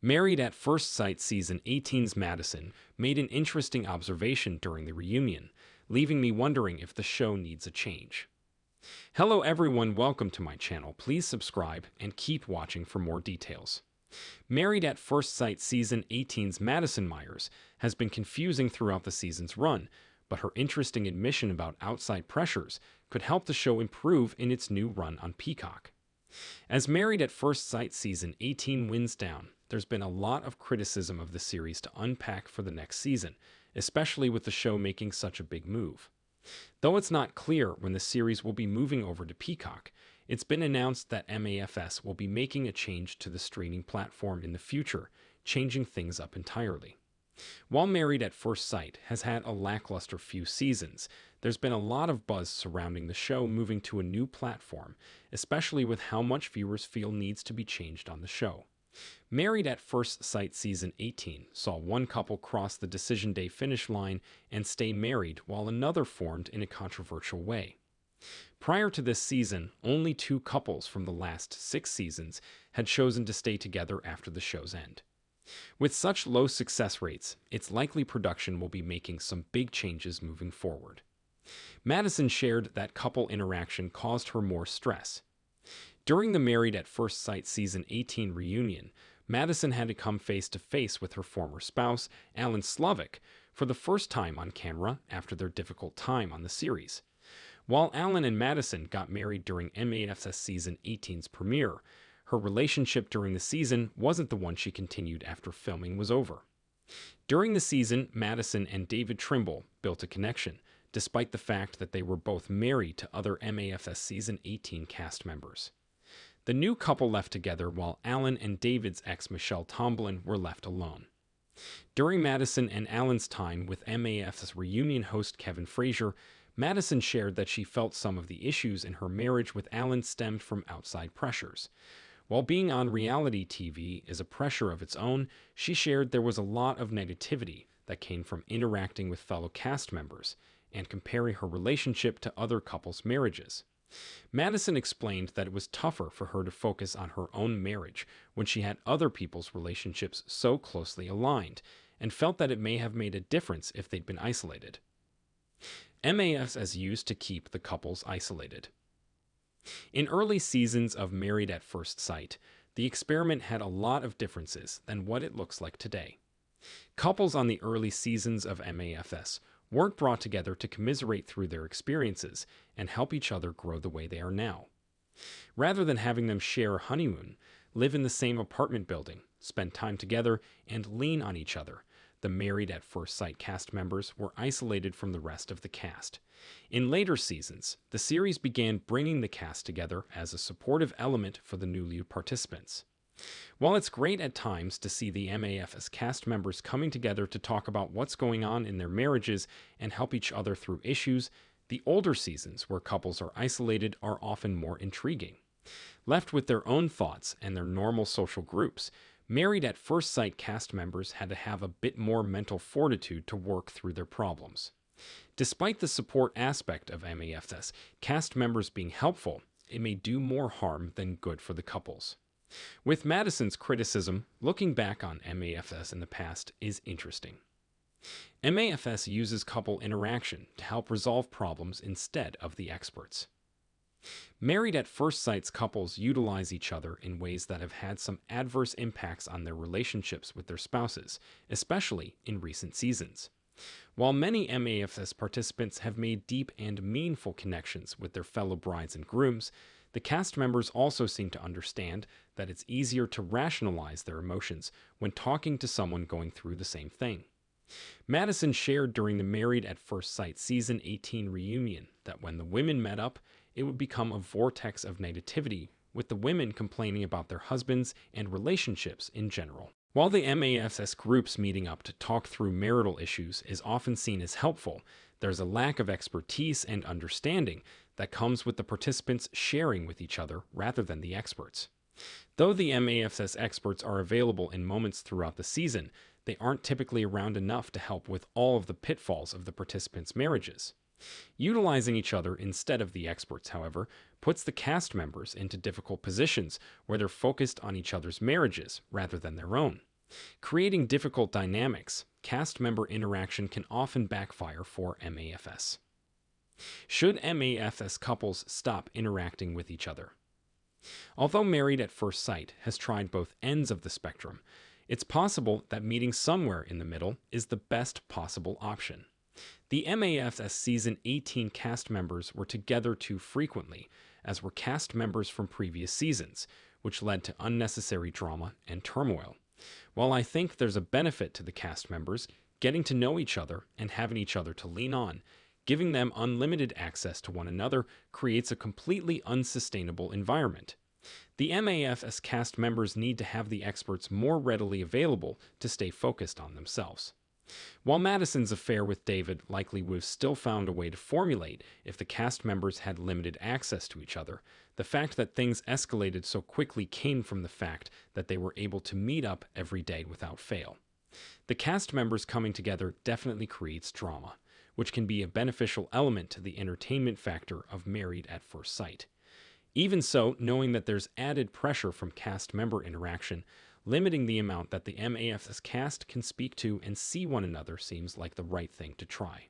Married at First Sight Season 18's Madison made an interesting observation during the reunion, leaving me wondering if the show needs a change. Hello everyone, welcome to my channel. Please subscribe and keep watching for more details. Married at First Sight Season 18's Madison Myers has been confusing throughout the season's run, but her interesting admission about outside pressures could help the show improve in its new run on Peacock. As Married at First Sight Season 18 winds down, there's been a lot of criticism of the series to unpack for the next season, especially with the show making such a big move. Though it's not clear when the series will be moving over to Peacock, it's been announced that MAFS will be making a change to the streaming platform in the future, changing things up entirely. While Married at First Sight has had a lackluster few seasons, there's been a lot of buzz surrounding the show moving to a new platform, especially with how much viewers feel needs to be changed on the show. Married at First Sight Season 18 saw one couple cross the decision day finish line and stay married, while another formed in a controversial way. Prior to this season, only 2 couples from the last 6 seasons had chosen to stay together after the show's end. With such low success rates, it's likely production will be making some big changes moving forward. Madison shared that couple interaction caused her more stress. During the Married at First Sight Season 18 reunion, Madison had to come face to face with her former spouse, Alan Slovic, for the first time on camera after their difficult time on the series. While Alan and Madison got married during MAFS Season 18's premiere, her relationship during the season wasn't the one she continued after filming was over. During the season, Madison and David Trimble built a connection, despite the fact that they were both married to other MAFS Season 18 cast members. The new couple left together while Alan and David's ex Michelle Tomlin were left alone. During Madison and Alan's time with MAFS reunion host Kevin Frazier, Madison shared that she felt some of the issues in her marriage with Alan stemmed from outside pressures. While being on reality TV is a pressure of its own, she shared there was a lot of negativity that came from interacting with fellow cast members and comparing her relationship to other couples' marriages. Madison explained that it was tougher for her to focus on her own marriage when she had other people's relationships so closely aligned, and felt that it may have made a difference if they'd been isolated. MAFS used to keep the couples isolated. In early seasons of Married at First Sight, the experiment had a lot of differences than what it looks like today. Couples on the early seasons of MAFS weren't brought together to commiserate through their experiences and help each other grow the way they are now. Rather than having them share a honeymoon, live in the same apartment building, spend time together, and lean on each other, the Married at First Sight cast members were isolated from the rest of the cast. In later seasons, the series began bringing the cast together as a supportive element for the new participants. While it's great at times to see the MAFS cast members coming together to talk about what's going on in their marriages and help each other through issues, the older seasons where couples are isolated are often more intriguing. Left with their own thoughts and their normal social groups, Married at First Sight cast members had to have a bit more mental fortitude to work through their problems. Despite the support aspect of MAFS cast members being helpful, it may do more harm than good for the couples. With Madison's criticism, looking back on MAFS in the past is interesting. MAFS uses couple interaction to help resolve problems instead of the experts. Married at First Sight's couples utilize each other in ways that have had some adverse impacts on their relationships with their spouses, especially in recent seasons. While many MAFS participants have made deep and meaningful connections with their fellow brides and grooms, the cast members also seem to understand that it's easier to rationalize their emotions when talking to someone going through the same thing. Madison shared during the Married at First Sight Season 18 reunion that when the women met up, it would become a vortex of negativity, with the women complaining about their husbands and relationships in general. While the MAFS groups meeting up to talk through marital issues is often seen as helpful, there's a lack of expertise and understanding that comes with the participants sharing with each other rather than the experts. Though the MAFS experts are available in moments throughout the season, they aren't typically around enough to help with all of the pitfalls of the participants' marriages. Utilizing each other instead of the experts, however, puts the cast members into difficult positions where they're focused on each other's marriages rather than their own. Creating difficult dynamics, cast member interaction can often backfire for MAFS. Should MAFS couples stop interacting with each other? Although Married at First Sight has tried both ends of the spectrum, it's possible that meeting somewhere in the middle is the best possible option. The MAFS Season 18 cast members were together too frequently, as were cast members from previous seasons, which led to unnecessary drama and turmoil. While I think there's a benefit to the cast members getting to know each other and having each other to lean on, giving them unlimited access to one another creates a completely unsustainable environment. The MAFS cast members need to have the experts more readily available to stay focused on themselves. While Madison's affair with David likely would have still found a way to formulate if the cast members had limited access to each other, the fact that things escalated so quickly came from the fact that they were able to meet up every day without fail. The cast members coming together definitely creates drama, which can be a beneficial element to the entertainment factor of Married at First Sight. Even so, knowing that there's added pressure from cast member interaction, limiting the amount that the MAFS cast can speak to and see one another seems like the right thing to try.